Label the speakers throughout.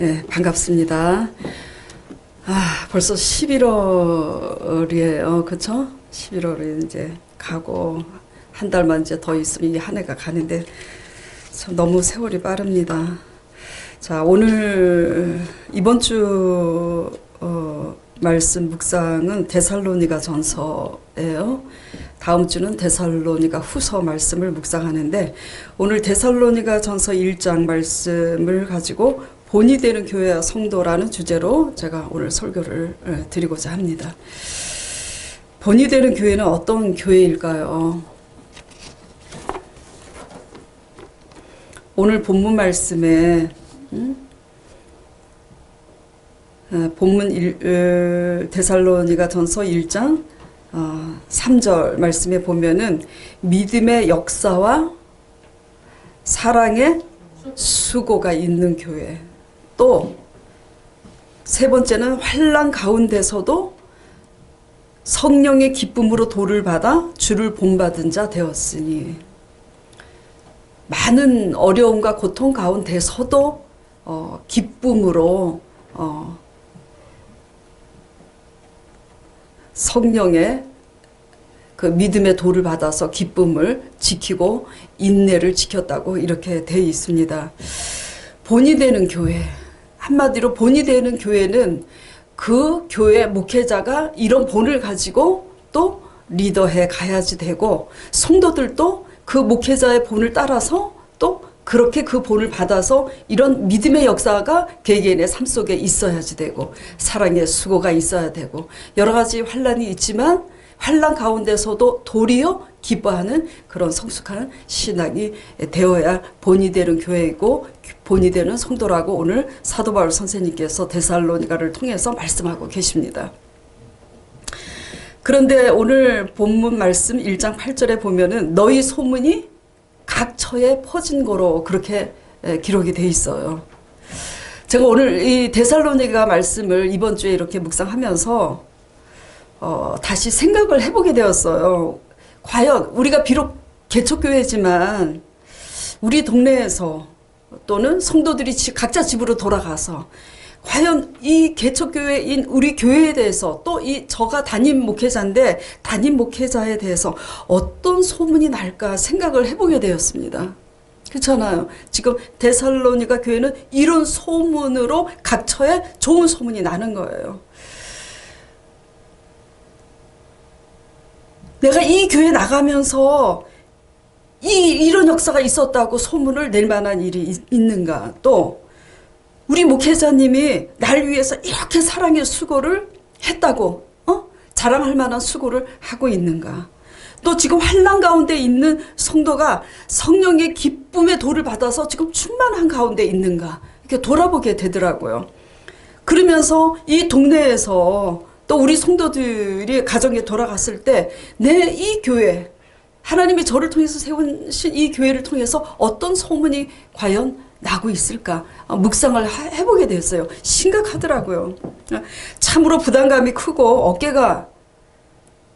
Speaker 1: 네, 반갑습니다. 벌써 11월이에요. 그쵸? 11월이 이제 가고, 한 달만 이제 더 있으면 이 한 해가 가는데, 참 너무 세월이 빠릅니다. 자, 오늘, 이번 주, 말씀 묵상은 데살로니가 전서예요. 다음 주는 데살로니가 후서 말씀을 묵상하는데, 오늘 데살로니가 전서 1장 말씀을 가지고 본이 되는 교회와 성도라는 주제로 제가 오늘 설교를 드리고자 합니다. 본이 되는 교회는 어떤 교회일까요? 오늘 본문 말씀에 본문 데살로니가 전서 1장 3절 말씀에 보면은 믿음의 역사와 사랑의 수고가 있는 교회, 또 세 번째는 환난 가운데서도 성령의 기쁨으로 도를 받아 주를 본받은 자 되었으니, 많은 어려움과 고통 가운데서도 기쁨으로 성령의 그 믿음의 도를 받아서 기쁨을 지키고 인내를 지켰다고 이렇게 되어 있습니다. 본이 되는 교회, 한마디로 본이 되는 교회는 그 교회 목회자가 이런 본을 가지고 또 리더해 가야지 되고, 성도들도 그 목회자의 본을 따라서 또 그렇게 그 본을 받아서 이런 믿음의 역사가 개개인의 삶 속에 있어야지 되고, 사랑의 수고가 있어야 되고, 여러 가지 환난이 있지만 환난 가운데서도 도리어 기뻐하는 그런 성숙한 신앙이 되어야 본이 되는 교회이고 본이 되는 성도라고 오늘 사도 바울 선생님께서 데살로니가를 통해서 말씀하고 계십니다. 그런데 오늘 본문 말씀 1장 8절에 보면은 너희 소문이 각 처에 퍼진 거로 그렇게 기록이 돼 있어요. 제가 오늘 이 데살로니가 말씀을 이번 주에 이렇게 묵상하면서 다시 생각을 해보게 되었어요. 과연 우리가 비록 개척교회지만 우리 동네에서 또는 성도들이 각자 집으로 돌아가서 과연 이 개척교회인 우리 교회에 대해서, 또 저가 담임 목회자인데 담임 목회자에 대해서 어떤 소문이 날까 생각을 해보게 되었습니다. 그렇잖아요. 지금 데살로니가 교회는 이런 소문으로 각 처에 좋은 소문이 나는 거예요. 내가 이 교회 나가면서 이런 역사가 있었다고 소문을 낼 만한 일이 있는가? 또 우리 목회자님이 날 위해서 이렇게 사랑의 수고를 했다고 자랑할 만한 수고를 하고 있는가? 또 지금 환난 가운데 있는 성도가 성령의 기쁨의 도를 받아서 지금 충만한 가운데 있는가? 이렇게 돌아보게 되더라고요. 그러면서 이 동네에서 또 우리 성도들이 가정에 돌아갔을 때 내 이 교회, 하나님이 저를 통해서 세우신 이 교회를 통해서 어떤 소문이 과연 나고 있을까 묵상을 해보게 됐어요. 심각하더라고요. 참으로 부담감이 크고 어깨가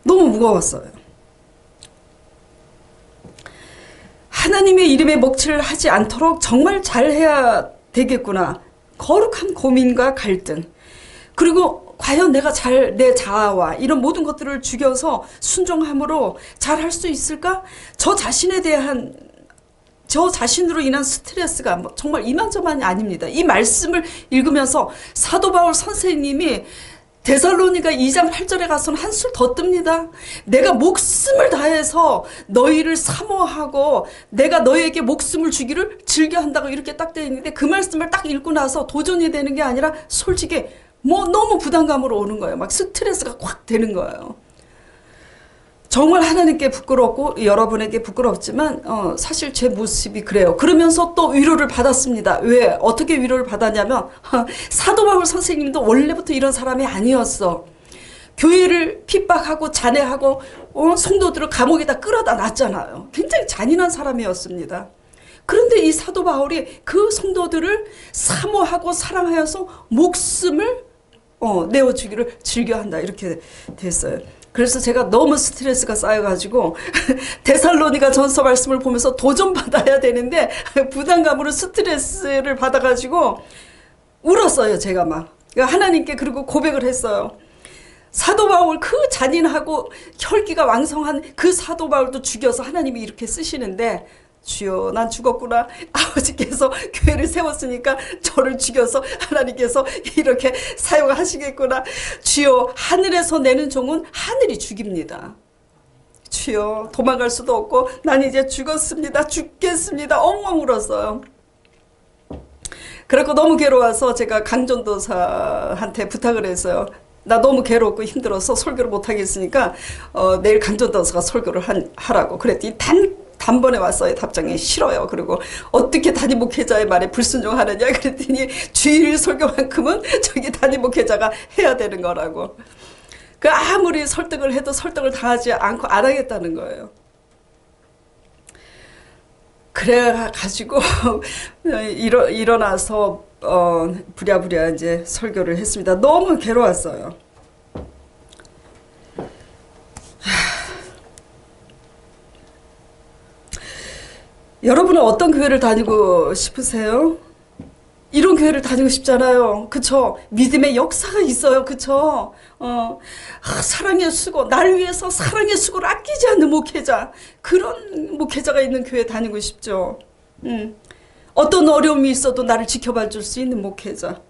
Speaker 1: 너무 무거웠어요. 하나님의 이름에 먹칠을 하지 않도록 정말 잘해야 되겠구나. 거룩한 고민과 갈등, 그리고 과연 내가 내 자아와 이런 모든 것들을 죽여서 순종함으로 잘 할 수 있을까? 저 자신으로 인한 스트레스가 정말 이만저만이 아닙니다. 이 말씀을 읽으면서 사도 바울 선생님이 데살로니가 2장 8절에 가서는 한술 더 뜹니다. 내가 목숨을 다해서 너희를 사모하고 내가 너희에게 목숨을 주기를 즐겨한다고 이렇게 딱 되어 있는데, 그 말씀을 딱 읽고 나서 도전이 되는 게 아니라 솔직히 너무 부담감으로 오는 거예요. 막 스트레스가 꽉 되는 거예요. 정말 하나님께 부끄럽고 여러분에게 부끄럽지만 사실 제 모습이 그래요. 그러면서 또 위로를 받았습니다. 왜? 어떻게 위로를 받았냐면 사도 바울 선생님도 원래부터 이런 사람이 아니었어. 교회를 핍박하고 잔해하고 성도들을 감옥에다 끌어다 놨잖아요. 굉장히 잔인한 사람이었습니다. 그런데 이 사도 바울이 그 성도들을 사모하고 사랑하여서 목숨을 내어주기를 즐겨한다, 이렇게 됐어요. 그래서 제가 너무 스트레스가 쌓여가지고 데살로니가 전서 말씀을 보면서 도전받아야 되는데 부담감으로 스트레스를 받아가지고 울었어요. 제가 막 하나님께 그리고 고백을 했어요. 사도 바울 그 잔인하고 혈기가 왕성한 그 사도 바울도 죽여서 하나님이 이렇게 쓰시는데, 주여 난 죽었구나. 아버지께서 교회를 세웠으니까 저를 죽여서 하나님께서 이렇게 사용하시겠구나. 주여 하늘에서 내는 종은 하늘이 죽입니다. 주여 도망갈 수도 없고 난 이제 죽었습니다. 죽겠습니다. 엉엉 울었어요. 그래서 너무 괴로워서 제가 강전도사한테 부탁을 했어요. 나 너무 괴롭고 힘들어서 설교를 못하겠으니까 내일 강전도사가 설교를 하라고. 그랬더니 단번에 왔어요. 답장이 싫어요. 그리고 어떻게 담임 목회자의 말에 불순종하느냐 그랬더니 주일 설교만큼은 저기 담임 목회자가 해야 되는 거라고. 그 아무리 설득을 해도 설득을 당하지 않고 안 하겠다는 거예요. 그래가지고 일어나서 부랴부랴 이제 설교를 했습니다. 너무 괴로웠어요. 여러분은 어떤 교회를 다니고 싶으세요? 이런 교회를 다니고 싶잖아요. 그쵸? 믿음의 역사가 있어요. 그쵸? 사랑의 수고, 날 위해서 사랑의 수고를 아끼지 않는 목회자, 그런 목회자가 있는 교회 다니고 싶죠. 어떤 어려움이 있어도 나를 지켜봐 줄 수 있는 목회자.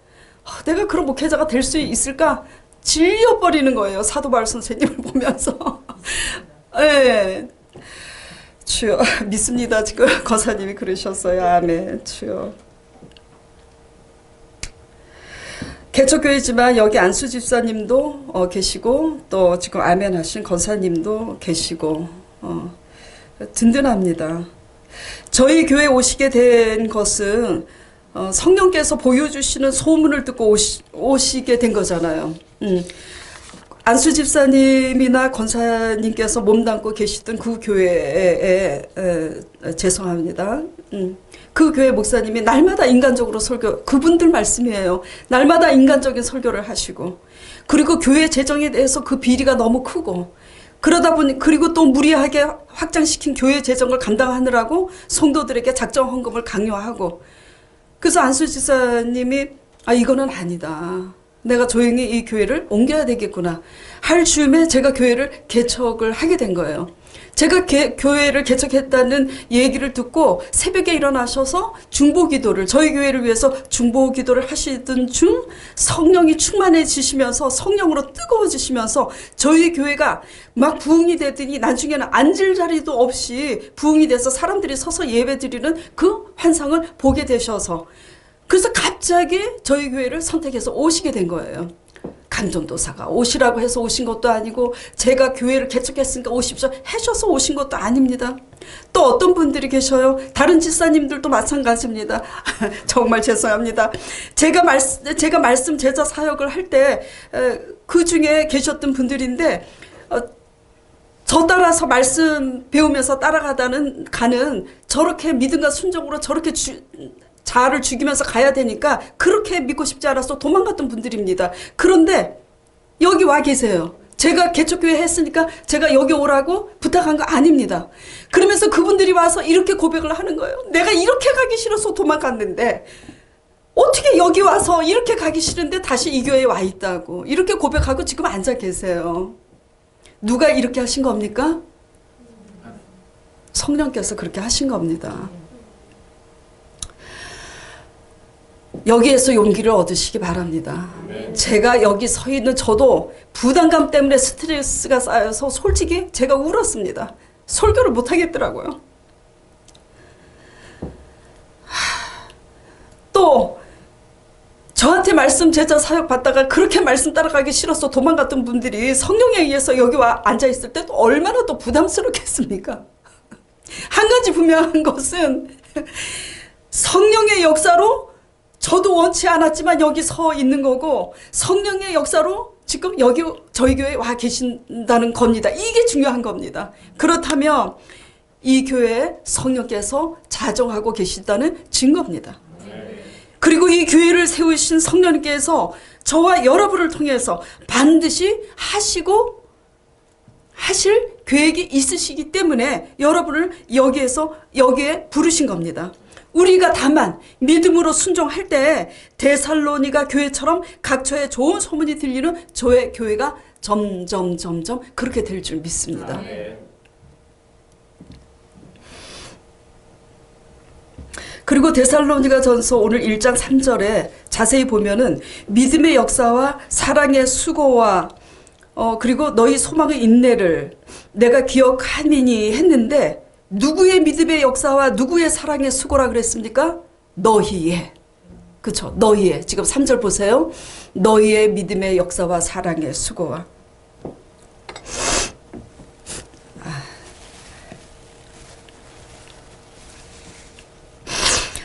Speaker 1: 내가 그런 목회자가 될 수 있을까? 질려버리는 거예요. 사도 바울 선생님을 보면서. 네. 주여 믿습니다. 지금 거사님이 그러셨어요. 아멘. 주여. 개척교회지만 여기 안수 집사님도 계시고 또 지금 아멘 하신 권사님도 계시고 든든합니다. 저희 교회 오시게 된 것은 성령께서 보여주시는 소문을 듣고 오시게 된 거잖아요. 안수 집사님이나 권사님께서 몸담고 계시던 그 교회에 죄송합니다. 그 교회 목사님이 날마다 인간적으로 설교, 그분들 말씀이에요. 날마다 인간적인 설교를 하시고, 그리고 교회 재정에 대해서 그 비리가 너무 크고, 그러다 보니, 그리고 또 무리하게 확장시킨 교회 재정을 감당하느라고 성도들에게 작정 헌금을 강요하고, 그래서 안수 집사님이 이거는 아니다. 내가 조용히 이 교회를 옮겨야 되겠구나 할 즈음에 제가 교회를 개척을 하게 된 거예요. 제가 교회를 개척했다는 얘기를 듣고 새벽에 일어나셔서 중보기도를, 저희 교회를 위해서 중보기도를 하시던 중 성령이 충만해지시면서 성령으로 뜨거워지시면서 저희 교회가 막 부흥이 되더니 나중에는 앉을 자리도 없이 부흥이 돼서 사람들이 서서 예배드리는 그 환상을 보게 되셔서, 그래서 갑자기 저희 교회를 선택해서 오시게 된 거예요. 강전도사가 오시라고 해서 오신 것도 아니고, 제가 교회를 개척했으니까 오십시오 하셔서 오신 것도 아닙니다. 또 어떤 분들이 계셔요. 다른 집사님들도 마찬가지입니다. 정말 죄송합니다. 제가 말씀 제자 사역을 할 때 그 중에 계셨던 분들인데, 저 따라서 말씀 배우면서 따라가는 저렇게 믿음과 순종으로 저렇게 자아를 죽이면서 가야 되니까 그렇게 믿고 싶지 않아서 도망갔던 분들입니다. 그런데 여기 와 계세요. 제가 개척교회 했으니까 제가 여기 오라고 부탁한 거 아닙니다. 그러면서 그분들이 와서 이렇게 고백을 하는 거예요. 내가 이렇게 가기 싫어서 도망갔는데 어떻게 여기 와서 이렇게 가기 싫은데 다시 이 교회에 와 있다고 이렇게 고백하고 지금 앉아 계세요. 누가 이렇게 하신 겁니까? 성령께서 그렇게 하신 겁니다. 여기에서 용기를 얻으시기 바랍니다. 제가 여기 서 있는 저도 부담감 때문에 스트레스가 쌓여서 솔직히 제가 울었습니다. 설교를 못 하겠더라고요. 또 저한테 말씀 제자 사역 받다가 그렇게 말씀 따라가기 싫어서 도망갔던 분들이 성령에 의해서 여기 와 앉아있을 때 또 얼마나 또 부담스럽겠습니까? 한 가지 분명한 것은 성령의 역사로 저도 원치 않았지만 여기 서 있는 거고, 성령의 역사로 지금 여기 저희 교회에 와 계신다는 겁니다. 이게 중요한 겁니다. 그렇다면 이 교회에 성령께서 자정하고 계신다는 증거입니다. 그리고 이 교회를 세우신 성령님께서 저와 여러분을 통해서 반드시 하실 계획이 있으시기 때문에 여러분을 여기에 부르신 겁니다. 우리가 다만 믿음으로 순종할 때 데살로니가 교회처럼 각처에 좋은 소문이 들리는 저의 교회가 점점 그렇게 될 줄 믿습니다. 그리고 데살로니가 전서 오늘 1장 3절에 자세히 보면은 믿음의 역사와 사랑의 수고와 그리고 너희 소망의 인내를 내가 기억하니니 했는데 누구의 믿음의 역사와 누구의 사랑의 수고라 그랬습니까? 너희의. 그렇죠. 너희의. 지금 3절 보세요. 너희의 믿음의 역사와 사랑의 수고와.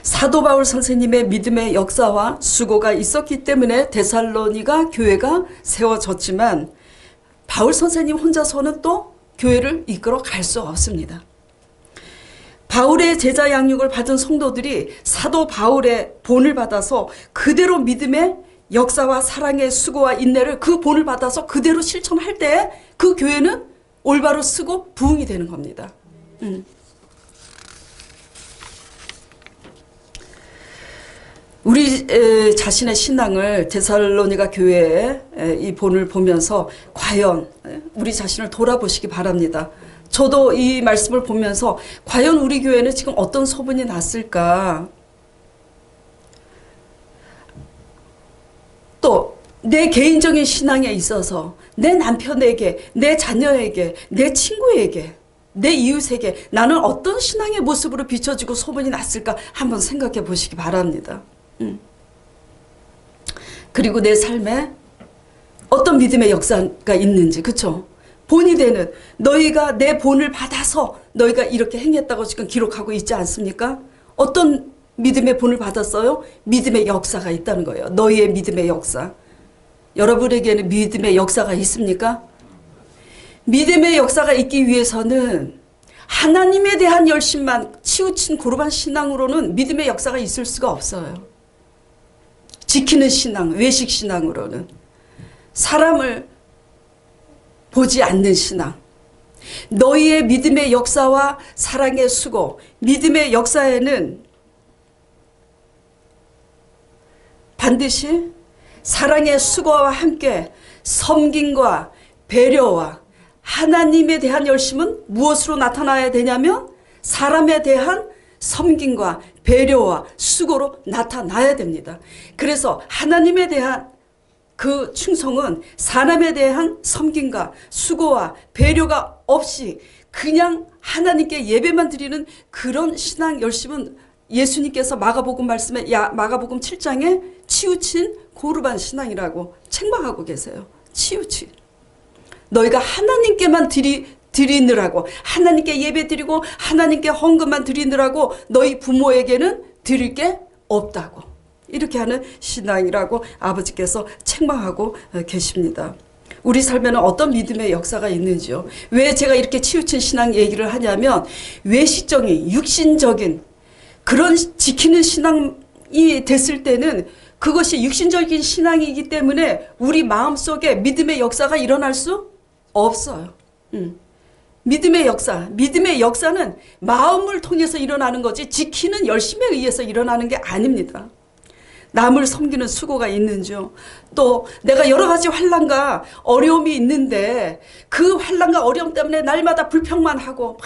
Speaker 1: 사도 바울 선생님의 믿음의 역사와 수고가 있었기 때문에 데살로니가 교회가 세워졌지만 바울 선생님 혼자서는 또 교회를 이끌어 갈 수 없습니다. 바울의 제자 양육을 받은 성도들이 사도 바울의 본을 받아서 그대로 믿음의 역사와 사랑의 수고와 인내를 그 본을 받아서 그대로 실천할 때 그 교회는 올바로 쓰고 부흥이 되는 겁니다. 우리 자신의 신앙을 데살로니가 교회의 이 본을 보면서 과연 우리 자신을 돌아보시기 바랍니다. 저도 이 말씀을 보면서 과연 우리 교회는 지금 어떤 소문이 났을까? 또 내 개인적인 신앙에 있어서 내 남편에게, 내 자녀에게, 내 친구에게, 내 이웃에게 나는 어떤 신앙의 모습으로 비춰지고 소문이 났을까 한번 생각해 보시기 바랍니다. 그리고 내 삶에 어떤 믿음의 역사가 있는지, 그쵸? 본이 되는 너희가 내 본을 받아서 너희가 이렇게 행했다고 지금 기록하고 있지 않습니까? 어떤 믿음의 본을 받았어요? 믿음의 역사가 있다는 거예요. 너희의 믿음의 역사. 여러분에게는 믿음의 역사가 있습니까? 믿음의 역사가 있기 위해서는 하나님에 대한 열심만 치우친 고루반 신앙으로는 믿음의 역사가 있을 수가 없어요. 지키는 신앙, 외식 신앙으로는 사람을 보지 않는 신앙. 너희의 믿음의 역사와 사랑의 수고, 믿음의 역사에는 반드시 사랑의 수고와 함께 섬김과 배려와 하나님에 대한 열심은 무엇으로 나타나야 되냐면 사람에 대한 섬김과 배려와 수고로 나타나야 됩니다. 그래서 하나님에 대한 그 충성은 사람에 대한 섬김과 수고와 배려가 없이 그냥 하나님께 예배만 드리는 그런 신앙 열심은 예수님께서 마가복음 말씀에 마가복음 7장에 치우친 고르반 신앙이라고 책망하고 계세요. 치우친. 너희가 하나님께만 드리느라고 하나님께 예배 드리고 하나님께 헌금만 드리느라고 너희 부모에게는 드릴 게 없다고 이렇게 하는 신앙이라고 아버지께서 책망하고 계십니다. 우리 삶에는 어떤 믿음의 역사가 있는지요. 왜 제가 이렇게 치우친 신앙 얘기를 하냐면 외식적인 육신적인 그런 지키는 신앙이 됐을 때는 그것이 육신적인 신앙이기 때문에 우리 마음속에 믿음의 역사가 일어날 수 없어요. 믿음의 역사는 마음을 통해서 일어나는 거지 지키는 열심에 의해서 일어나는 게 아닙니다. 남을 섬기는 수고가 있는지요. 또 내가 여러 가지 환난과 어려움이 있는데 그 환난과 어려움 때문에 날마다 불평만 하고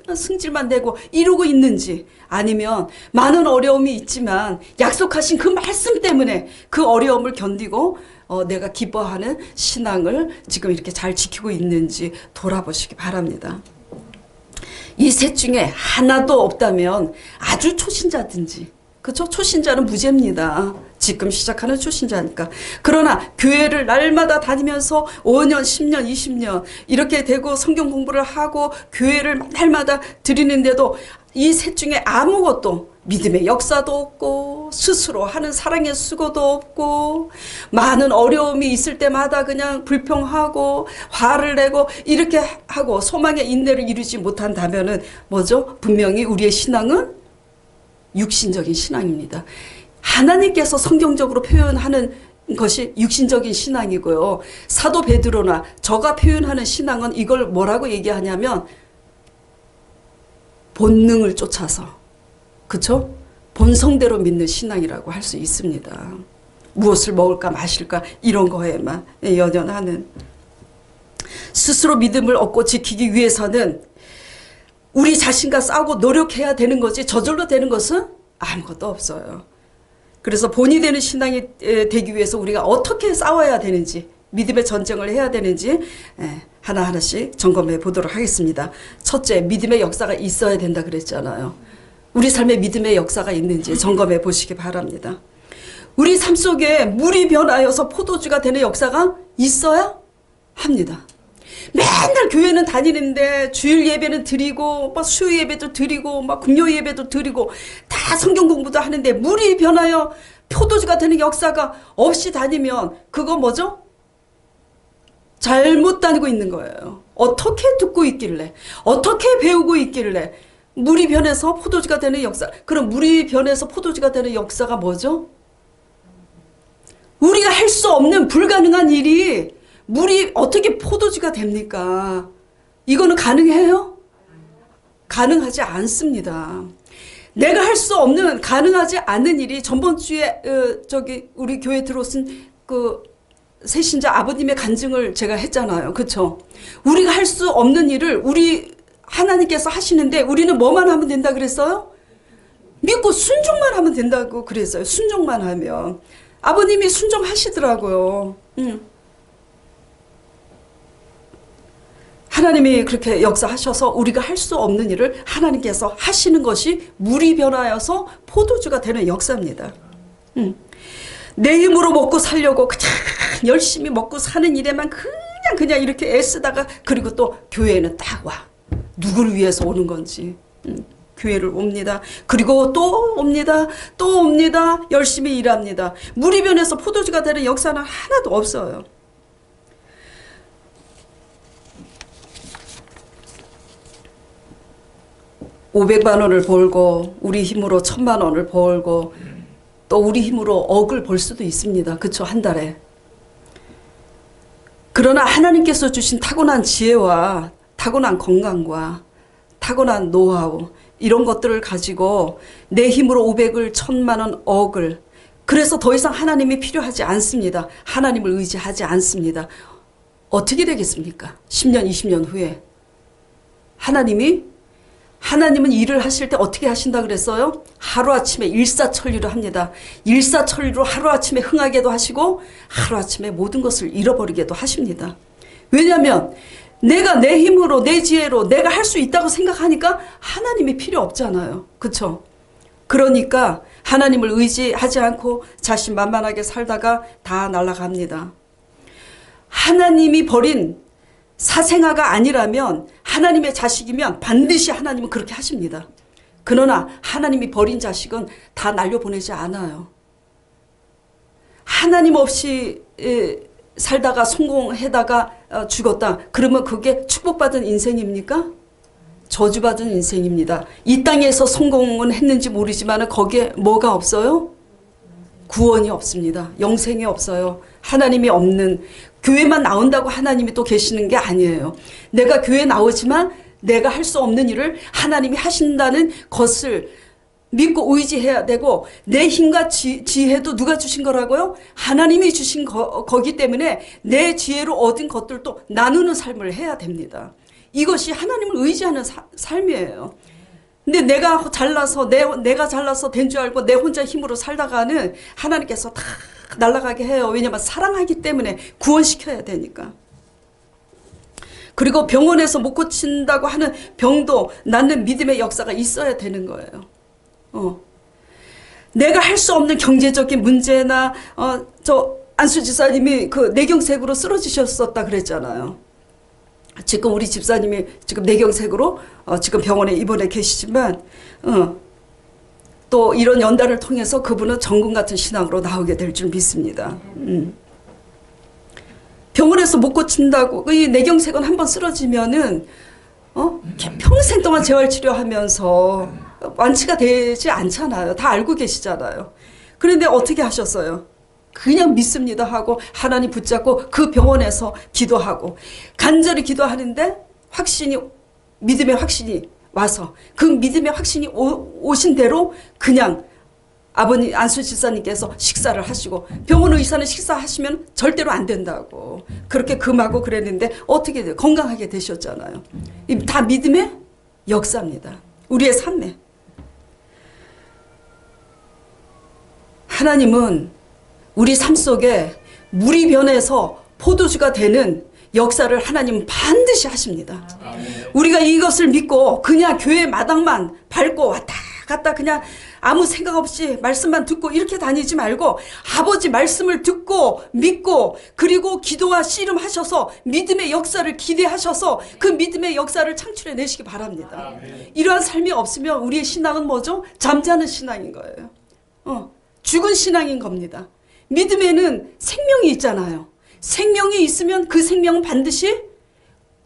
Speaker 1: 막 승질만 내고 이러고 있는지 아니면 많은 어려움이 있지만 약속하신 그 말씀 때문에 그 어려움을 견디고 내가 기뻐하는 신앙을 지금 이렇게 잘 지키고 있는지 돌아보시기 바랍니다. 이 셋 중에 하나도 없다면 아주 초신자든지 그렇죠? 초신자는 무죄입니다. 지금 시작하는 초신자니까. 그러나 교회를 날마다 다니면서 5년, 10년, 20년 이렇게 되고 성경 공부를 하고 교회를 날마다 드리는데도 이 셋 중에 아무것도 믿음의 역사도 없고 스스로 하는 사랑의 수고도 없고 많은 어려움이 있을 때마다 그냥 불평하고 화를 내고 이렇게 하고 소망의 인내를 이루지 못한다면은 뭐죠? 분명히 우리의 신앙은 육신적인 신앙입니다. 하나님께서 성경적으로 표현하는 것이 육신적인 신앙이고요. 사도 베드로나 저가 표현하는 신앙은 이걸 뭐라고 얘기하냐면 본능을 쫓아서 그쵸? 본성대로 믿는 신앙이라고 할 수 있습니다. 무엇을 먹을까 마실까 이런 거에만 연연하는, 스스로 믿음을 얻고 지키기 위해서는 우리 자신과 싸우고 노력해야 되는 거지 저절로 되는 것은 아무것도 없어요. 그래서 본이 되는 신앙이 되기 위해서 우리가 어떻게 싸워야 되는지, 믿음의 전쟁을 해야 되는지 하나하나씩 점검해 보도록 하겠습니다. 첫째, 믿음의 역사가 있어야 된다 그랬잖아요. 우리 삶에 믿음의 역사가 있는지 점검해 보시기 바랍니다. 우리 삶 속에 물이 변하여서 포도주가 되는 역사가 있어야 합니다. 맨날 교회는 다니는데 주일 예배는 드리고 막 수요 예배도 드리고 막 금요 예배도 드리고 다 성경 공부도 하는데 물이 변하여 포도주가 되는 역사가 없이 다니면 그거 뭐죠? 잘못 다니고 있는 거예요. 어떻게 듣고 있길래, 어떻게 배우고 있길래 물이 변해서 포도주가 되는 역사. 그럼 물이 변해서 포도주가 되는 역사가 뭐죠? 우리가 할 수 없는 불가능한 일이 물이 어떻게 포도주가 됩니까? 이거는 가능해요? 가능하지 않습니다. 내가 할 수 없는, 가능하지 않는 일이 전번 주에 우리 교회 들어오신 그 새신자 아버님의 간증을 제가 했잖아요. 그렇죠? 우리가 할 수 없는 일을 우리 하나님께서 하시는데 우리는 뭐만 하면 된다 그랬어요? 믿고 순종만 하면 된다고 그랬어요. 순종만 하면. 아버님이 순종하시더라고요. 하나님이 그렇게 역사하셔서 우리가 할 수 없는 일을 하나님께서 하시는 것이 물이 변하여서 포도주가 되는 역사입니다. 내 힘으로 먹고 살려고 그냥 열심히 먹고 사는 일에만 그냥 이렇게 애쓰다가, 그리고 또 교회에는 딱 와. 누구를 위해서 오는 건지. 교회를 옵니다. 그리고 또 옵니다. 또 옵니다. 열심히 일합니다. 물이 변해서 포도주가 되는 역사는 하나도 없어요. $500만 원을 벌고 우리 힘으로 1,000만 원을 벌고 또 우리 힘으로 억을 벌 수도 있습니다. 그렇죠? 한 달에. 그러나 하나님께서 주신 타고난 지혜와 타고난 건강과 타고난 노하우, 이런 것들을 가지고 내 힘으로 500을 1,000만 원 억을, 그래서 더 이상 하나님이 필요하지 않습니다. 하나님을 의지하지 않습니다. 어떻게 되겠습니까? 10년 20년 후에 하나님은 일을 하실 때 어떻게 하신다 그랬어요? 하루아침에 일사천리로 합니다. 일사천리로 하루아침에 흥하게도 하시고 하루아침에 모든 것을 잃어버리게도 하십니다. 왜냐하면 내가 내 힘으로 내 지혜로 내가 할 수 있다고 생각하니까 하나님이 필요 없잖아요. 그렇죠? 그러니까 하나님을 의지하지 않고 자신만만하게 살다가 다 날아갑니다. 하나님이 버린 사생아가 아니라면, 하나님의 자식이면 반드시 하나님은 그렇게 하십니다. 그러나 하나님이 버린 자식은 다 날려보내지 않아요. 하나님 없이 살다가 성공하다가 죽었다. 그러면 그게 축복받은 인생입니까? 저주받은 인생입니다. 이 땅에서 성공은 했는지 모르지만 거기에 뭐가 없어요? 구원이 없습니다. 영생이 없어요. 하나님이 없는, 교회만 나온다고 하나님이 또 계시는 게 아니에요. 내가 교회 나오지만 내가 할 수 없는 일을 하나님이 하신다는 것을 믿고 의지해야 되고, 내 힘과 지혜도 누가 주신 거라고요? 하나님이 주신 거기 때문에 내 지혜로 얻은 것들도 나누는 삶을 해야 됩니다. 이것이 하나님을 의지하는 삶이에요. 근데 내가 잘나서 된 줄 알고 내 혼자 힘으로 살다가는 하나님께서 다 날아가게 해요. 왜냐하면 사랑하기 때문에, 구원시켜야 되니까. 그리고 병원에서 못 고친다고 하는 병도 낫는 믿음의 역사가 있어야 되는 거예요. 내가 할 수 없는 경제적인 문제나 저 안수 지사님이 그 뇌경색으로 쓰러지셨었다 그랬잖아요. 지금 우리 집사님이 지금 뇌경색으로 지금 병원에 입원해 계시지만 또 이런 연단을 통해서 그분은 정금 같은 신앙으로 나오게 될 줄 믿습니다. 병원에서 못 고친다고, 이 뇌경색은 한번 쓰러지면은 평생 동안 재활치료하면서 완치가 되지 않잖아요. 다 알고 계시잖아요. 그런데 어떻게 하셨어요? 그냥 믿습니다 하고 하나님 붙잡고 그 병원에서 기도하고 간절히 기도하는데 믿음의 확신이 와서 그 믿음의 확신이 오신 대로 그냥 아버님 안수 집사님께서 식사를 하시고 병원 의사는 식사하시면 절대로 안 된다고 그렇게 금하고 그랬는데 어떻게 돼요? 건강하게 되셨잖아요. 다 믿음의 역사입니다. 우리의 삶에. 하나님은 우리 삶 속에 물이 변해서 포도주가 되는 역사를 하나님은 반드시 하십니다. 우리가 이것을 믿고 그냥 교회 마당만 밟고 왔다 갔다 그냥 아무 생각 없이 말씀만 듣고 이렇게 다니지 말고 아버지 말씀을 듣고 믿고 그리고 기도와 씨름하셔서 믿음의 역사를 기대하셔서 그 믿음의 역사를 창출해 내시기 바랍니다. 이러한 삶이 없으면 우리의 신앙은 뭐죠? 잠자는 신앙인 거예요. 죽은 신앙인 겁니다. 믿음에는 생명이 있잖아요. 생명이 있으면 그 생명은 반드시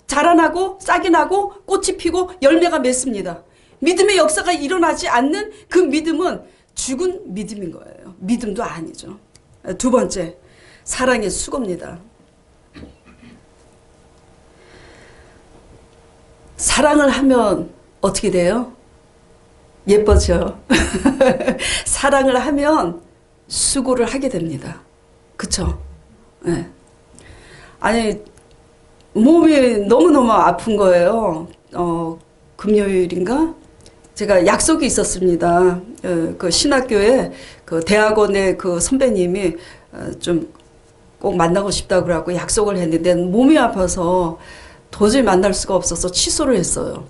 Speaker 1: 자라나고 싹이 나고 꽃이 피고 열매가 맺습니다. 믿음의 역사가 일어나지 않는 그 믿음은 죽은 믿음인 거예요. 믿음도 아니죠. 두 번째, 사랑의 수고입니다. 사랑을 하면 어떻게 돼요? 예뻐져. 사랑을 하면 수고를 하게 됩니다. 그쵸? 네. 아니, 몸이 너무너무 아픈 거예요. 금요일인가? 제가 약속이 있었습니다. 그 신학교에 그 대학원의 그 선배님이 좀 꼭 만나고 싶다고 그러고 약속을 했는데 몸이 아파서 도저히 만날 수가 없어서 취소를 했어요.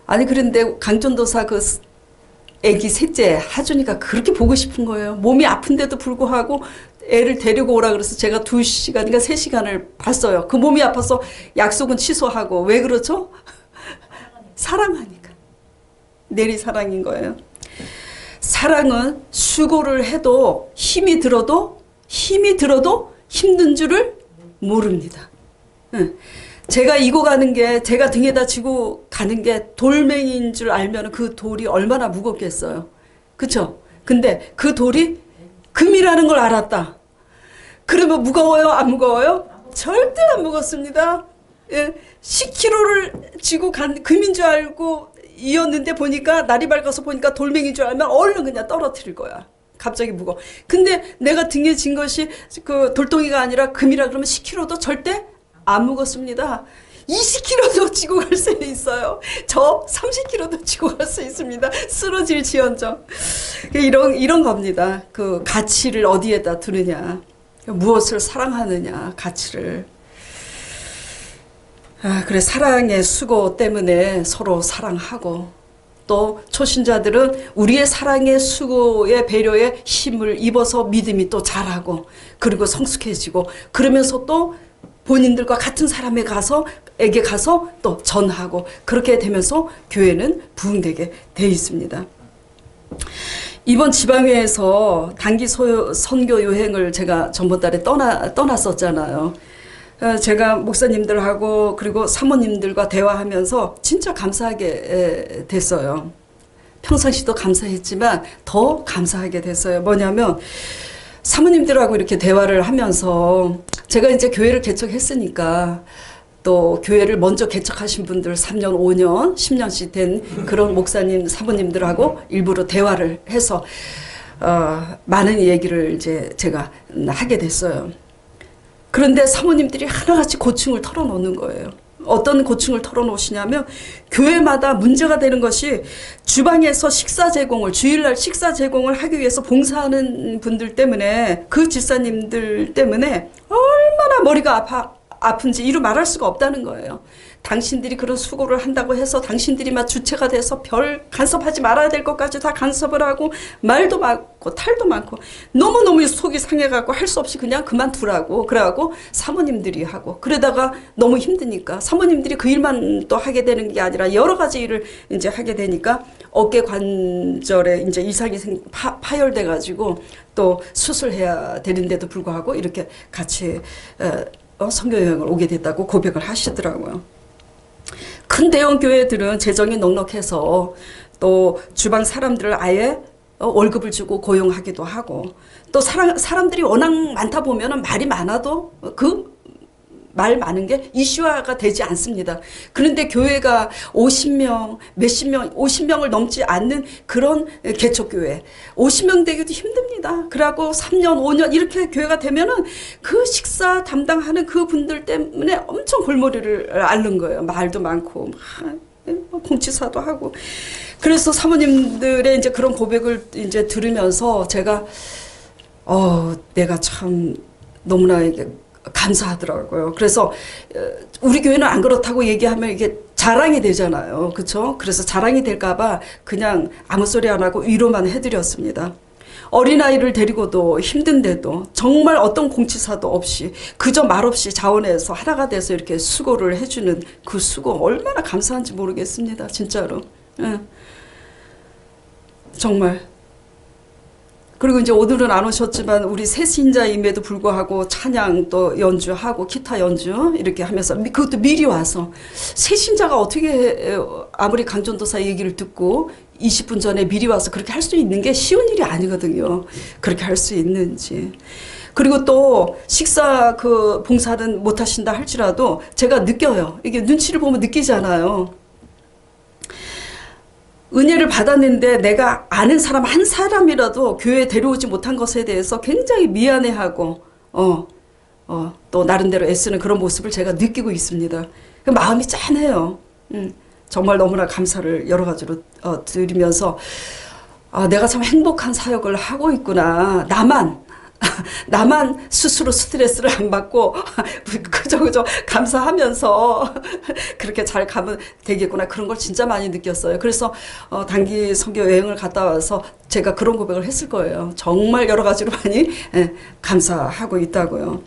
Speaker 1: 아니, 그런데 강전도사 그 애기 셋째 하준이가 그렇게 보고 싶은 거예요. 몸이 아픈데도 불구하고 애를 데리고 오라 그래서 제가 2시간인가 3시간을 봤어요. 그 몸이 아파서 약속은 취소하고. 왜 그렇죠? 사랑하니까. 내리 사랑인 거예요. 사랑은 수고를 해도 힘이 들어도 힘든 줄을 모릅니다. 제가 이고 가는 게 제가 등에다 지고 가는 게 돌멩이인 줄 알면 그 돌이 얼마나 무겁겠어요. 그쵸? 근데 그 돌이 금이라는 걸 알았다. 그러면 무거워요? 안 무거워요? 절대 안 무겁습니다. 예, 10kg를 지고 간 금인 줄 알고 이었는데 보니까 날이 밝아서 보니까 돌멩이인 줄 알면 얼른 그냥 떨어뜨릴 거야. 갑자기 무거워. 근데 내가 등에 진 것이 그 돌덩이가 아니라 금이라 그러면 10kg도 절대 안 무겁습니다. 20kg도 지고 갈 수 있어요. 저 30kg도 지고 갈 수 있습니다. 쓰러질 지언정. 이런 겁니다. 그 가치를 어디에다 두느냐. 무엇을 사랑하느냐. 가치를. 그래, 사랑의 수고 때문에 서로 사랑하고, 또 초신자들은 우리의 사랑의 수고의 배려에 힘을 입어서 믿음이 또 자라고, 그리고 성숙해지고, 그러면서 또 본인들과 같은 사람에게 가서 또 전하고, 그렇게 되면서 교회는 부흥되게 돼 있습니다. 이번 지방회에서 단기 선교 여행을 제가 전번달에 떠났었잖아요. 제가 목사님들하고 그리고 사모님들과 대화하면서 진짜 감사하게 됐어요. 평상시도 감사했지만 더 감사하게 됐어요. 뭐냐면 사모님들하고 이렇게 대화를 하면서 제가 이제 교회를 개척했으니까 또 교회를 먼저 개척하신 분들 3년, 5년, 10년씩 된 그런 목사님, 사모님들하고 일부러 대화를 해서 많은 얘기를 이제 제가 하게 됐어요. 그런데 사모님들이 하나같이 고충을 털어놓는 거예요. 어떤 고충을 털어놓으시냐면 교회마다 문제가 되는 것이 주방에서 식사 제공을, 주일날 식사 제공을 하기 위해서 봉사하는 분들 때문에, 그 집사님들 때문에 얼마나 머리가 아픈지 이루 말할 수가 없다는 거예요. 당신들이 그런 수고를 한다고 해서 당신들이 막 주체가 돼서 별 간섭하지 말아야 될 것까지 다 간섭을 하고, 말도 많고 탈도 많고 너무너무 속이 상해갖고 할 수 없이 그냥 그만두라고 그래갖고 사모님들이 하고, 그러다가 너무 힘드니까 사모님들이 그 일만 또 하게 되는 게 아니라 여러 가지 일을 이제 하게 되니까 어깨 관절에 이제 이상이 파열돼 가지고 또 수술해야 되는데도 불구하고 이렇게 같이 선교 여행을 오게 됐다고 고백을 하시더라고요. 큰 대형 교회들은 재정이 넉넉해서 또 주방 사람들을 아예 월급을 주고 고용하기도 하고, 또 사람들이 워낙 많다 보면 말이 많아도 그 말 많은 게 이슈화가 되지 않습니다. 그런데 교회가 50명, 몇십 명, 50명을 넘지 않는 그런 개척교회. 50명 되기도 힘듭니다. 그러고 3년, 5년 이렇게 교회가 되면은 그 식사 담당하는 그 분들 때문에 엄청 골머리를 앓는 거예요. 말도 많고, 공치사도 하고. 그래서 사모님들의 이제 그런 고백을 이제 들으면서 제가, 내가 참 너무나 감사하더라고요. 그래서 우리 교회는 안 그렇다고 얘기하면 이게 자랑이 되잖아요. 그렇죠? 그래서 자랑이 될까봐 그냥 아무 소리 안 하고 위로만 해드렸습니다. 어린아이를 데리고도 힘든데도 정말 어떤 공치사도 없이 그저 말없이 자원해서 하나가 돼서 이렇게 수고를 해주는 그 수고 얼마나 감사한지 모르겠습니다. 진짜로. 예. 정말. 그리고 이제 오늘은 안 오셨지만 우리 새신자임에도 불구하고 찬양 또 연주하고 기타 연주 이렇게 하면서 그것도 미리 와서 새신자가 어떻게 아무리 강전도사 얘기를 듣고 20분 전에 미리 와서 그렇게 할 수 있는 게 쉬운 일이 아니거든요. 그렇게 할 수 있는지. 그리고 또 식사 그 봉사는 못 하신다 할지라도 제가 느껴요. 이게 눈치를 보면 느끼잖아요. 은혜를 받았는데 내가 아는 사람 한 사람이라도 교회에 데려오지 못한 것에 대해서 굉장히 미안해하고 또 나름대로 애쓰는 그런 모습을 제가 느끼고 있습니다. 마음이 짠해요. 정말 너무나 감사를 여러 가지로 드리면서 내가 참 행복한 사역을 하고 있구나. 나만 스스로 스트레스를 안 받고 그저 감사하면서 그렇게 잘 가면 되겠구나. 그런 걸 진짜 많이 느꼈어요. 그래서 단기 선교 여행을 갔다 와서 제가 그런 고백을 했을 거예요. 정말 여러 가지로 많이 감사하고 있다고요.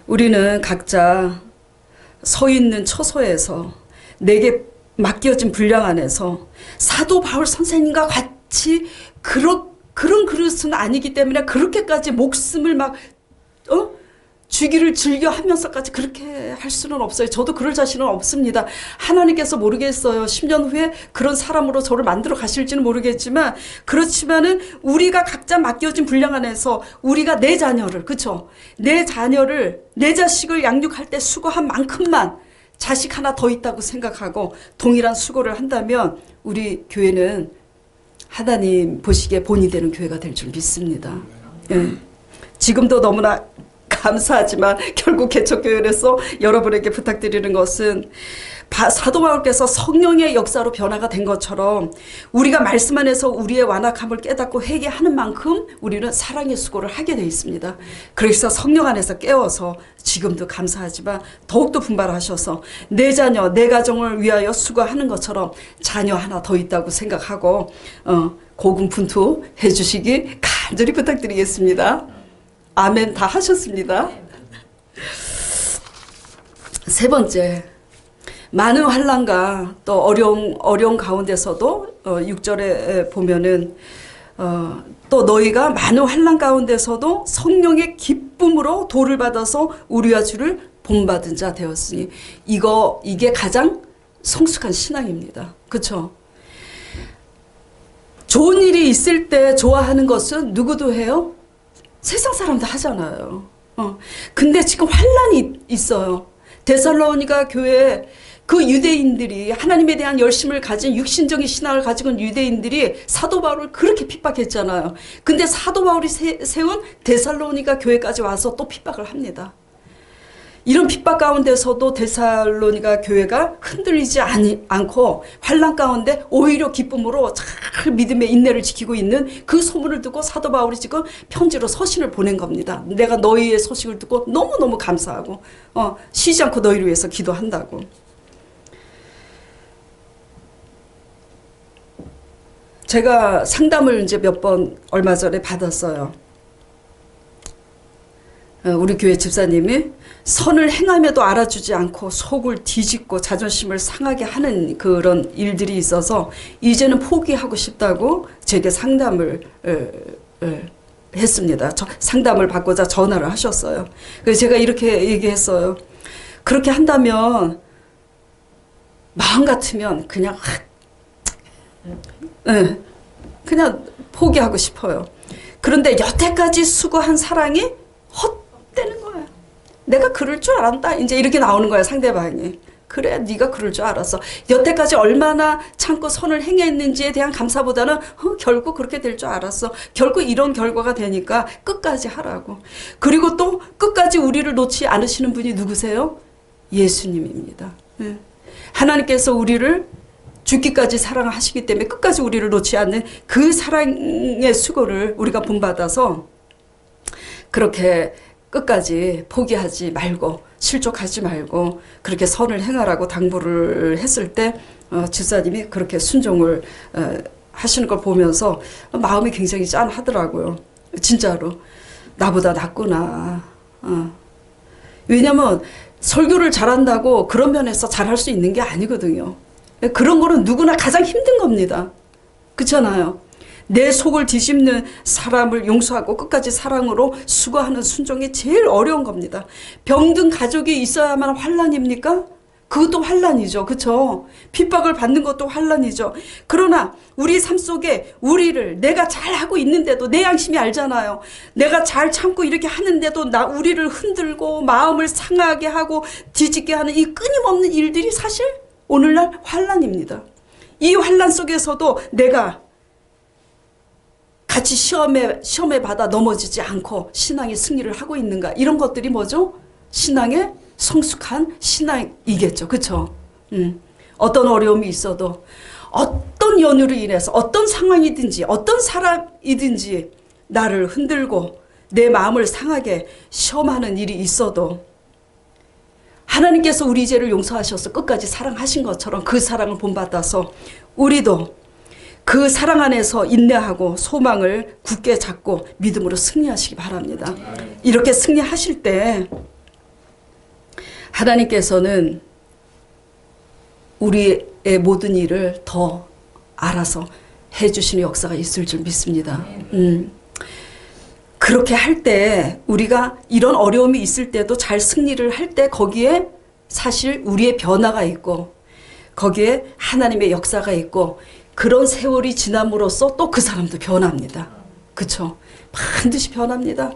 Speaker 1: 우리는 각자 서 있는 처소에서 내게 맡겨진 분량 안에서 사도 바울 선생님과 같이 그런 그릇은 아니기 때문에 그렇게까지 목숨을 막 주기를 즐겨 하면서까지 그렇게 할 수는 없어요. 저도 그럴 자신은 없습니다. 하나님께서 모르겠어요. 10년 후에 그런 사람으로 저를 만들어 가실지는 모르겠지만 그렇지만은 우리가 각자 맡겨진 분량 안에서 우리가 내 자녀를 그쵸? 내 자식을 양육할 때 수고한 만큼만 자식 하나 더 있다고 생각하고 동일한 수고를 한다면 우리 교회는 하나님 보시기에 본이 되는 교회가 될 줄 믿습니다. 예. 지금도 너무나 감사하지만 결국 개척교회에서 여러분에게 부탁드리는 것은 사도 바울께서 성령의 역사로 변화가 된 것처럼 우리가 말씀 안에서 우리의 완악함을 깨닫고 회개하는 만큼 우리는 사랑의 수고를 하게 되어 있습니다. 그래서 성령 안에서 깨워서 지금도 감사하지만 더욱더 분발하셔서 내 자녀, 내 가정을 위하여 수고하는 것처럼 자녀 하나 더 있다고 생각하고 고군분투 해주시기 간절히 부탁드리겠습니다. 아멘 다 하셨습니다. 세 번째, 많은 환난과 또 어려운 가운데서도 6절에 보면은 또 너희가 많은 환난 가운데서도 성령의 기쁨으로 도를 받아서 우리와 주를 본받은 자 되었으니 이게 가장 성숙한 신앙입니다. 그렇죠? 좋은 일이 있을 때 좋아하는 것은 누구도 해요? 세상 사람도 하잖아요. 근데 지금 환난이 있어요. 데살로니가 교회에 그 유대인들이 하나님에 대한 열심을 가진 육신적인 신앙을 가지고 있는 유대인들이 사도 바울을 그렇게 핍박했잖아요. 근데 사도 바울이 세운 데살로니가 교회까지 와서 또 핍박을 합니다. 이런 핍박 가운데서도 데살로니가 교회가 흔들리지 않고 환난 가운데 오히려 기쁨으로 잘 믿음의 인내를 지키고 있는 그 소문을 듣고 사도 바울이 지금 편지로 서신을 보낸 겁니다. 내가 너희의 소식을 듣고 너무너무 감사하고 쉬지 않고 너희를 위해서 기도한다고. 제가 상담을 이제 몇 번 얼마 전에 받았어요. 우리 교회 집사님이 선을 행함에도 알아주지 않고 속을 뒤집고 자존심을 상하게 하는 그런 일들이 있어서 이제는 포기하고 싶다고 제게 상담을 했습니다. 상담을 받고자 전화를 하셨어요. 그래서 제가 이렇게 얘기했어요. 그렇게 한다면 마음 같으면 그냥 그냥 포기하고 싶어요. 그런데 여태까지 수고한 사랑이 헛되는 거야. 내가 그럴 줄 알았다. 이제 이렇게 나오는 거야, 상대방이. 그래, 네가 그럴 줄 알았어. 여태까지 얼마나 참고 선을 행했는지에 대한 감사보다는 결국 그렇게 될 줄 알았어. 결국 이런 결과가 되니까 끝까지 하라고. 그리고 또 끝까지 우리를 놓지 않으시는 분이 누구세요? 예수님입니다. 네. 하나님께서 우리를 죽기까지 사랑하시기 때문에 끝까지 우리를 놓지 않는 그 사랑의 수고를 우리가 본받아서 그렇게 끝까지 포기하지 말고 실족하지 말고 그렇게 선을 행하라고 당부를 했을 때 집사님이 그렇게 순종을 하시는 걸 보면서 마음이 굉장히 짠하더라고요. 진짜로 나보다 낫구나. 왜냐면 설교를 잘한다고 그런 면에서 잘할 수 있는 게 아니거든요. 그런 거는 누구나 가장 힘든 겁니다. 그렇잖아요. 내 속을 뒤집는 사람을 용서하고 끝까지 사랑으로 수고하는 순종이 제일 어려운 겁니다. 병든 가족이 있어야만 환난입니까? 그것도 환난이죠. 그렇죠? 핍박을 받는 것도 환난이죠. 그러나 우리 삶 속에 우리를 내가 잘하고 있는데도 내 양심이 알잖아요. 내가 잘 참고 이렇게 하는데도 우리를 흔들고 마음을 상하게 하고 뒤집게 하는 이 끊임없는 일들이 사실 오늘날 환난입니다. 이 환난 속에서도 내가 같이 시험에 받아 넘어지지 않고 신앙의 승리를 하고 있는가, 이런 것들이 뭐죠? 신앙의 성숙한 신앙이겠죠. 그렇죠? 어떤 어려움이 있어도 어떤 연유로 인해서 어떤 상황이든지 어떤 사람이든지 나를 흔들고 내 마음을 상하게 시험하는 일이 있어도 하나님께서 우리 죄를 용서하셔서 끝까지 사랑하신 것처럼 그 사랑을 본받아서 우리도 그 사랑 안에서 인내하고 소망을 굳게 잡고 믿음으로 승리하시기 바랍니다. 이렇게 승리하실 때 하나님께서는 우리의 모든 일을 더 알아서 해주시는 역사가 있을 줄 믿습니다. 그렇게 할 때 우리가 이런 어려움이 있을 때도 잘 승리를 할 때 거기에 사실 우리의 변화가 있고 거기에 하나님의 역사가 있고 그런 세월이 지남으로써 또 그 사람도 변합니다. 그렇죠? 반드시 변합니다.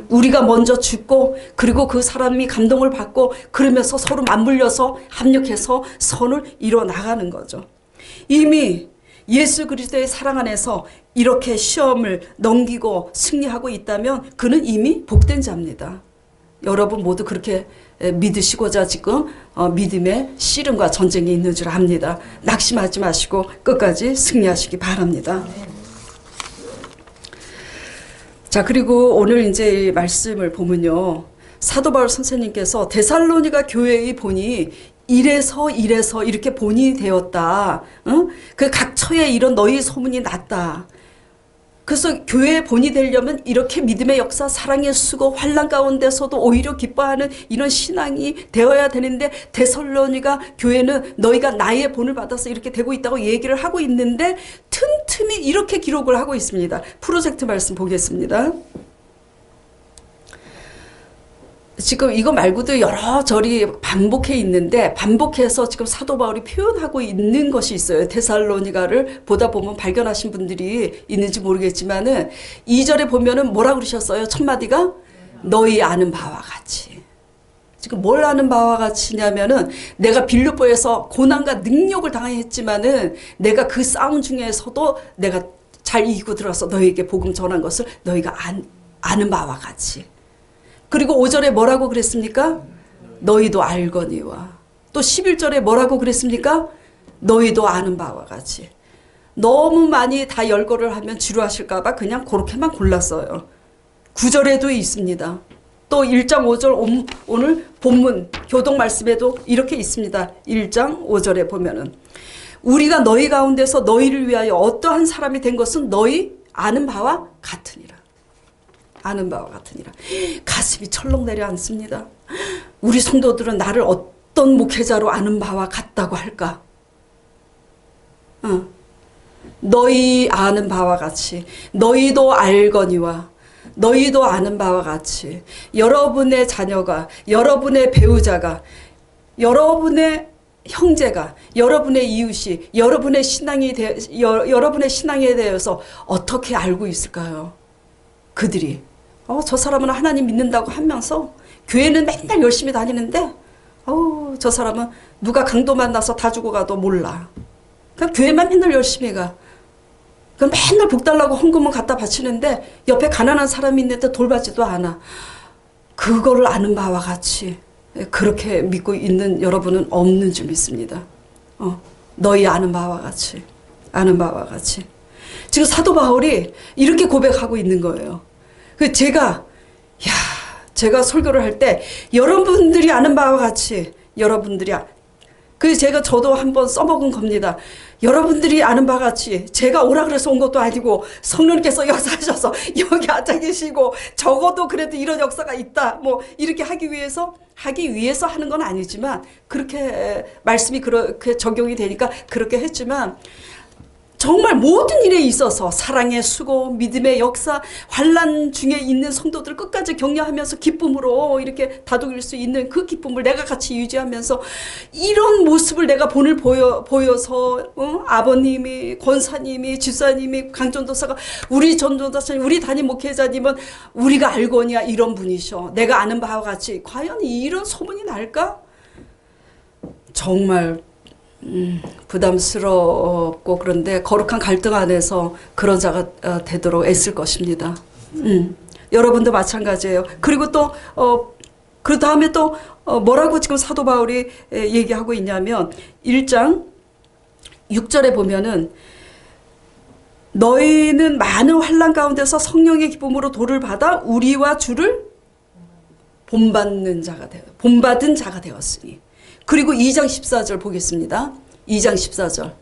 Speaker 1: 우리가 먼저 죽고 그리고 그 사람이 감동을 받고 그러면서 서로 맞물려서 합력해서 선을 이뤄 나가는 거죠. 이미 예수 그리스도의 사랑 안에서 이렇게 시험을 넘기고 승리하고 있다면 그는 이미 복된 자입니다. 여러분 모두 그렇게 믿으시고자 지금 믿음의 씨름과 전쟁이 있는 줄 압니다. 낙심하지 마시고 끝까지 승리하시기 바랍니다. 자, 그리고 오늘 이제 이 말씀을 보면요, 사도 바울 선생님께서 데살로니가 교회의 본이 이래서 이렇게 본이 되었다. 그 각처에 이런 너희 소문이 났다. 그래서 교회의 본이 되려면 이렇게 믿음의 역사, 사랑의 수고, 환난 가운데서도 오히려 기뻐하는 이런 신앙이 되어야 되는데 데살로니가 교회는 너희가 나의 본을 받아서 이렇게 되고 있다고 얘기를 하고 있는데 틈틈이 이렇게 기록을 하고 있습니다. 프로젝트 말씀 보겠습니다. 지금 이거 말고도 여러 절이 반복해 있는데 반복해서 지금 사도 바울이 표현하고 있는 것이 있어요. 데살로니가를 보다 보면 발견하신 분들이 있는지 모르겠지만은 2절에 보면은 뭐라 그러셨어요? 첫 마디가 너희 아는 바와 같이. 지금 뭘 아는 바와 같이냐면은 내가 빌립보에서 고난과 능력을 당했지만은 내가 그 싸움 중에서도 내가 잘 이기고 들어서 너희에게 복음 전한 것을 너희가 아는 바와 같이. 그리고 5절에 뭐라고 그랬습니까? 너희도 알거니와. 또 11절에 뭐라고 그랬습니까? 너희도 아는 바와 같이. 너무 많이 다 열거를 하면 지루하실까 봐 그냥 그렇게만 골랐어요. 9절에도 있습니다. 또 1장 5절 오늘 본문 교독 말씀에도 이렇게 있습니다. 1장 5절에 보면은 우리가 너희 가운데서 너희를 위하여 어떠한 사람이 된 것은 너희 아는 바와 같으니라. 아는 바와 같으니라. 가슴이 철렁 내려앉습니다. 우리 성도들은 나를 어떤 목회자로 아는 바와 같다고 할까? 너희 아는 바와 같이 너희도 알거니와 너희도 아는 바와 같이 여러분의 자녀가 여러분의 배우자가 여러분의 형제가, 여러분의 이웃이 여러분의 여러분의 신앙에 대해서 어떻게 알고 있을까요? 그들이 저 사람은 하나님 믿는다고 하면서 교회는 맨날 열심히 다니는데 저 사람은 누가 강도 만나서 다 죽어가도 몰라. 그냥 교회만 맨날 열심히 가. 그럼 맨날 복 달라고 헌금은 갖다 바치는데 옆에 가난한 사람이 있는데 돌봐지도 않아. 그거를 아는 바와 같이 그렇게 믿고 있는 여러분은 없는 줄 믿습니다. 너희 아는 바와 같이. 아는 바와 같이. 지금 사도 바울이 이렇게 고백하고 있는 거예요. 제가 설교를 할 때 여러분들이 아는 바와 같이 저도 한번 써먹은 겁니다. 여러분들이 아는 바와 같이 제가 오라 그래서 온 것도 아니고 성령님께서 역사하셔서 여기 앉아 계시고 적어도 그래도 이런 역사가 있다. 뭐 이렇게 하기 위해서 하는 건 아니지만 그렇게 말씀이 그렇게 적용이 되니까 그렇게 했지만 정말 모든 일에 있어서 사랑의 수고, 믿음의 역사, 환난 중에 있는 성도들 끝까지 격려하면서 기쁨으로 이렇게 다독일 수 있는 그 기쁨을 내가 같이 유지하면서 이런 모습을 내가 본을 보여서 아버님이, 권사님이, 집사님이, 강전도사가 우리 전도사님, 우리 담임 목회자님은 우리가 알거니와 이런 분이셔. 내가 아는 바와 같이 과연 이런 소문이 날까? 정말 부담스럽고 그런데 거룩한 갈등 안에서 그런 자가 되도록 애쓸 것입니다. 여러분도 마찬가지예요. 그리고 또 그 다음에 또 뭐라고 지금 사도 바울이 얘기하고 있냐면 1장 6절에 보면은 너희는 많은 환난 가운데서 성령의 기쁨으로 도를 받아 우리와 주를 본받은 자가 되었으니. 그리고 2장 14절 보겠습니다. 2장 14절.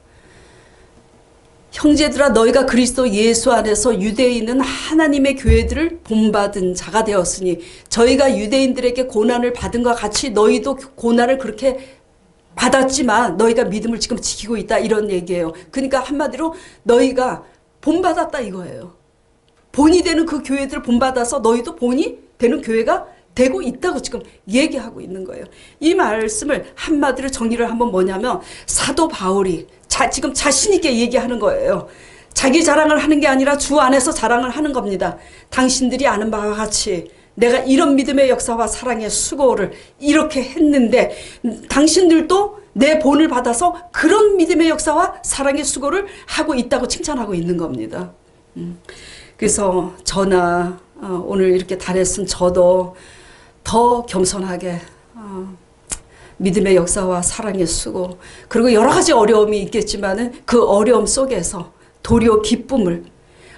Speaker 1: 형제들아 너희가 그리스도 예수 안에서 유대인은 하나님의 교회들을 본받은 자가 되었으니 저희가 유대인들에게 고난을 받은 것 같이 너희도 고난을 그렇게 받았지만 너희가 믿음을 지금 지키고 있다 이런 얘기예요. 그러니까 한마디로 너희가 본받았다 이거예요. 본이 되는 그 교회들을 본받아서 너희도 본이 되는 교회가 되고 있다고 지금 얘기하고 있는 거예요. 이 말씀을 한마디로 정리를 하면 뭐냐면 사도 바울이 지금 자신 있게 얘기하는 거예요. 자기 자랑을 하는 게 아니라 주 안에서 자랑을 하는 겁니다. 당신들이 아는 바와 같이 내가 이런 믿음의 역사와 사랑의 수고를 이렇게 했는데 당신들도 내 본을 받아서 그런 믿음의 역사와 사랑의 수고를 하고 있다고 칭찬하고 있는 겁니다. 그래서 저나 오늘 이렇게 다녔은 저도 더 겸손하게 믿음의 역사와 사랑의 수고 그리고 여러 가지 어려움이 있겠지만은 그 어려움 속에서 도리어 기쁨을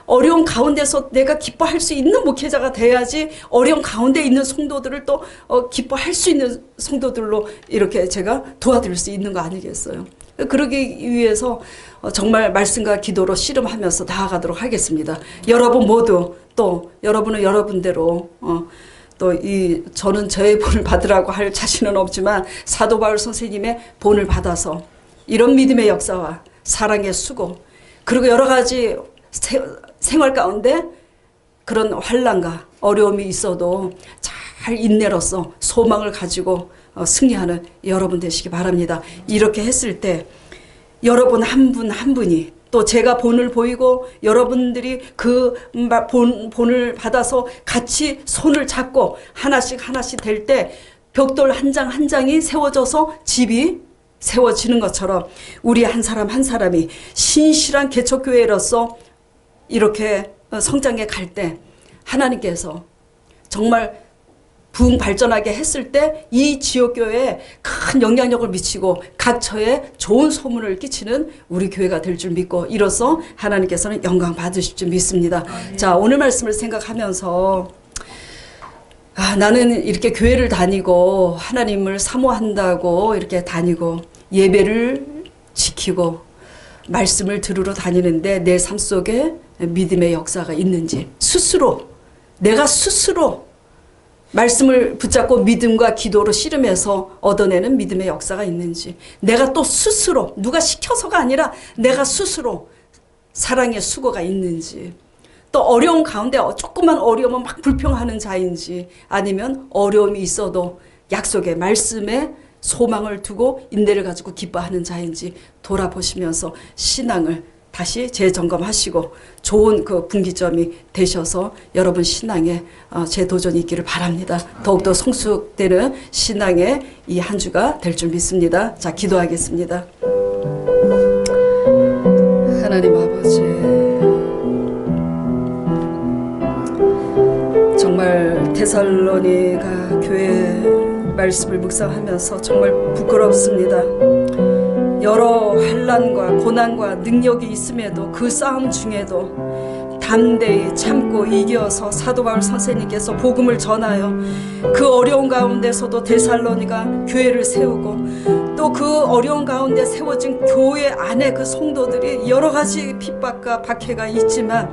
Speaker 1: 어려움 가운데서 내가 기뻐할 수 있는 목회자가 돼야지 어려움 가운데 있는 성도들을 또 기뻐할 수 있는 성도들로 이렇게 제가 도와드릴 수 있는 거 아니겠어요. 그러기 위해서 정말 말씀과 기도로 씨름하면서 나아가도록 하겠습니다. 여러분 모두 또 여러분은 여러분대로 저는 저의 본을 받으라고 할 자신은 없지만 사도 바울 선생님의 본을 받아서 이런 믿음의 역사와 사랑의 수고 그리고 여러 가지 생활 가운데 그런 환난과 어려움이 있어도 잘 인내로서 소망을 가지고 승리하는 여러분 되시기 바랍니다. 이렇게 했을 때 여러분 한 분 한 분이 또 제가 본을 보이고 여러분들이 그 본을 받아서 같이 손을 잡고 하나씩 될 때 벽돌 한 장 한 장이 세워져서 집이 세워지는 것처럼 우리 한 사람 한 사람이 신실한 개척교회로서 이렇게 성장해 갈 때 하나님께서 정말 부흥 발전하게 했을 때 이 지역교회에 큰 영향력을 미치고 각처에 좋은 소문을 끼치는 우리 교회가 될 줄 믿고 이로써 하나님께서는 영광 받으실 줄 믿습니다. 자, 오늘 말씀을 생각하면서 나는 이렇게 교회를 다니고 하나님을 사모한다고 이렇게 다니고 예배를 지키고 말씀을 들으러 다니는데 내 삶 속에 믿음의 역사가 있는지 내가 스스로 말씀을 붙잡고 믿음과 기도로 씨름해서 얻어내는 믿음의 역사가 있는지 내가 또 스스로 누가 시켜서가 아니라 내가 스스로 사랑의 수고가 있는지 또 어려운 가운데 조금만 어려우면 막 불평하는 자인지 아니면 어려움이 있어도 약속의 말씀에 소망을 두고 인내를 가지고 기뻐하는 자인지 돌아보시면서 신앙을 다시 재점검하시고 좋은 그 분기점이 되셔서 여러분 신앙에 재도전이 있기를 바랍니다. 더욱더 성숙되는 신앙의 이 한 주가 될 줄 믿습니다. 자, 기도하겠습니다. 하나님 아버지, 정말 데살로니가 교회 말씀을 묵상하면서 정말 부끄럽습니다. 여러 환난과 고난과 능력이 있음에도 그 싸움 중에도 담대히 참고 이겨서 사도 바울 선생님께서 복음을 전하여 그 어려운 가운데서도 데살로니가 교회를 세우고 또 그 어려운 가운데 세워진 교회 안에 그 성도들이 여러 가지 핍박과 박해가 있지만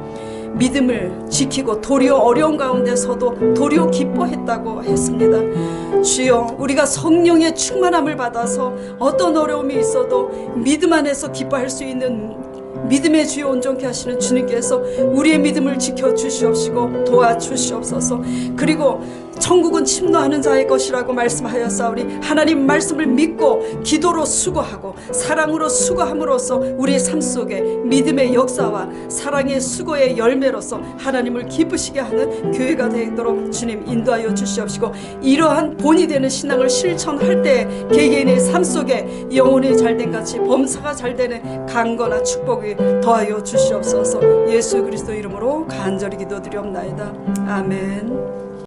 Speaker 1: 믿음을 지키고 도리어 어려운 가운데서도 도리어 기뻐했다고 했습니다. 주여, 우리가 성령의 충만함을 받아서 어떤 어려움이 있어도 믿음 안에서 기뻐할 수 있는 믿음의 주여 온전케 하시는 주님께서 우리의 믿음을 지켜주시옵시고 도와주시옵소서. 그리고 천국은 침노하는 자의 것이라고 말씀하였사오니 하나님 말씀을 믿고 기도로 수고하고 사랑으로 수고함으로써 우리의 삶 속에 믿음의 역사와 사랑의 수고의 열매로서 하나님을 기쁘시게 하는 교회가 되도록 주님 인도하여 주시옵시고, 이러한 본이 되는 신앙을 실천할 때 개개인의 삶 속에 영혼이 잘된 같이 범사가 잘되는 강건한 축복이 더하여 주시옵소서. 예수 그리스도 이름으로 간절히 기도드리옵나이다. 아멘.